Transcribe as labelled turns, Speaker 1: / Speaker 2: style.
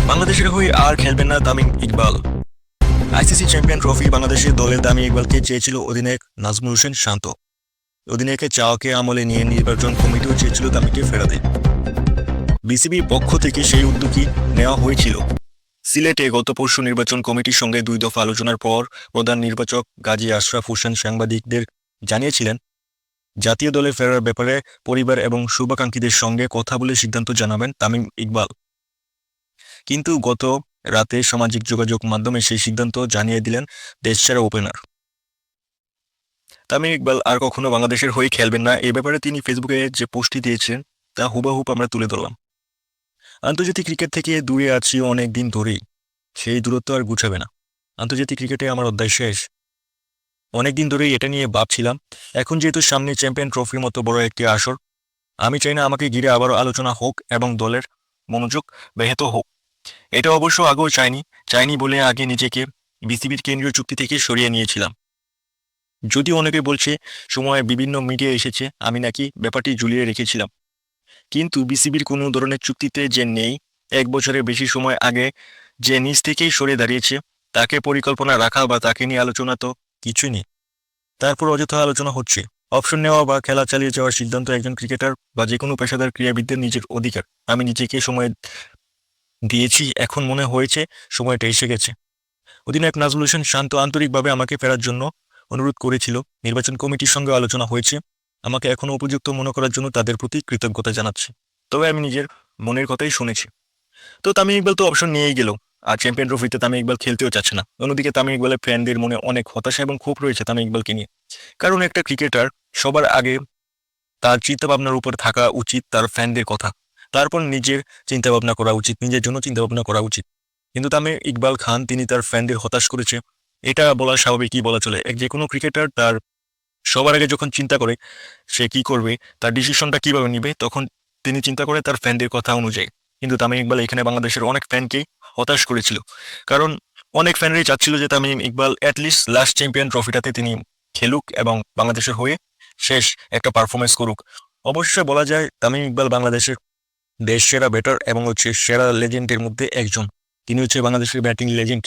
Speaker 1: বাংলাদেশের হয়ে আর খেলবেন না Tamim Iqbal. ICC champion trophy বাংলাদেশের দলের তামিম ইকবালকে চেয়েছিল অধিনায়ক নাজমুল হোসেন শান্ত। অধিনায়কের চাওয়াকে আমলে নিয়ে নির্বাচন কমিটিও চেয়েছিল তামিমকে ফেরাতে। বিসিবির পক্ষ থেকে সেই উদ্যোগই নেওয়া হয়েছিল। সিলেটে গত পরশু নির্বাচন কমিটির সঙ্গে 2 দফা আলোচনার পর প্রধান নির্বাচক গাজী আশরাফ হোসেন সাংবাদিকদের জানিয়েছিলেন, জাতীয় দলে ফেরার ব্যাপারে পরিবার এবং শুভাকাঙ্ক্ষীদের সঙ্গে কথা বলে সিদ্ধান্ত জানাবেন তামিম ইকবাল। কিন্তু গত রাতে সামাজিক যোগাযোগ মাধ্যমে সেই সিদ্ধান্ত জানিয়ে দিলেন দেশসেরা ওপেনার। তামিম ইকবাল আর কখনো বাংলাদেশের হয়ে খেলবেন না, এ ব্যাপারে তিনি ফেসবুকে যে পোস্টটি দিয়েছেন তা হুবহুব আমরা তুলে ধরলাম। আন্তর্জাতিক ক্রিকেট থেকে দূরে আছি অনেক দিন ধরেই, সেই দূরত্ব আর গুছাবে না। আন্তর্জাতিক ক্রিকেটে আমার অধ্যায় শেষ। অনেকদিন ধরেই এটা নিয়ে ভাবছিলাম। এখন যেহেতু সামনে চ্যাম্পিয়ন ট্রফির মতো বড় একটি আসর, আমি চাই না আমাকে ঘিরে আবারও আলোচনা হোক এবং দলের মনোযোগ ব্যাহত হোক। এটা অবশ্য আগেও চাইনি বলে আগে নিজেকে বিসিবির কেন্দ্রীয় চুক্তি থেকে সরিয়ে নিয়েছিলাম। যদিও অনেকে বলছে সময়ে বিভিন্ন মিডিয়া এসেছে আমি নাকি ব্যাপারটি ঝুলিয়ে রেখেছিলাম, কিন্তু বিসিবির কোনো ধরনের চুক্তিতে যে নেই, 1 বছরের বেশি সময় আগে যে নিজ থেকেই সরে দাঁড়িয়েছে, তাকে পরিকল্পনা রাখা বা তাকে নিয়ে আলোচনা তো কিছুই নেই। তারপর অযথা আলোচনা হচ্ছে। অপশন নেওয়া বা খেলা চালিয়ে যাওয়ার সিদ্ধান্ত একজন ক্রিকেটার বা যে কোনো পেশাদার ক্রীড়াবিদদের নিজের অধিকার। আমি নিজেকে সময় দিয়েছি, এখন মনে হয়েছে সময়টা এসে গেছে। অধিনায়ক নাজমুল হোসেন শান্ত আন্তরিকভাবে আমাকে ফেরার জন্য অনুরোধ করেছিল। নির্বাচন কমিটির সঙ্গে আলোচনা হয়েছে। আমাকে এখনো উপযুক্ত মনে করার জন্য তাদের প্রতি কৃতজ্ঞতা জানাচ্ছি। তবে আমি নিজের মনের কথাই শুনেছি। তো তামিম ইকবাল তো অপশন নিয়েই গেল, আর চ্যাম্পিয়ন ট্রফিতে তামিম ইকবাল খেলতেও চাচ্ছে না। অন্যদিকে তামিম ইকবালের ফ্যানদের মনে অনেক হতাশা এবং ক্ষোভ রয়েছে তামিম ইকবালকে নিয়ে। কারণ একটা ক্রিকেটার সবার আগে তার চিন্তাভাবনার উপর থাকা উচিত তার ফ্যানদের কথা, তারপর নিজের চিন্তাভাবনা করা উচিত, নিজের জন্য চিন্তাভাবনা করা উচিত। কিন্তু তামিম ইকবাল খান তিনি তার ফ্যানদের হতাশ করেছে, এটা বলা স্বাভাবিকই বলা চলে। যে কোনো ক্রিকেটার তার সবার আগে যখন চিন্তা করে সে কি করবে, তার ডিসিশনটা কিভাবে নিবে, তখন তিনি চিন্তা করে তার ফ্যানদের কথা অনুযায়ী। কিন্তু তামিম ইকবাল এখানে বাংলাদেশের অনেক ফ্যানকেই হতাশ করেছিল। কারণ অনেক ফ্যানরাই চাচ্ছিল যে Tamim Iqbal at least last champion ট্রফিটাতে তিনি খেলুক এবং বাংলাদেশের হয়ে শেষ একটা পারফরমেন্স করুক। অবশ্যই বলা যায় তামিম ইকবাল বাংলাদেশের দেশ সেরা ব্যাটার এবং সেরা লেজেন্ডের মধ্যে একজন। তিনি বাংলাদেশের ব্যাটিং লেজেন্ড।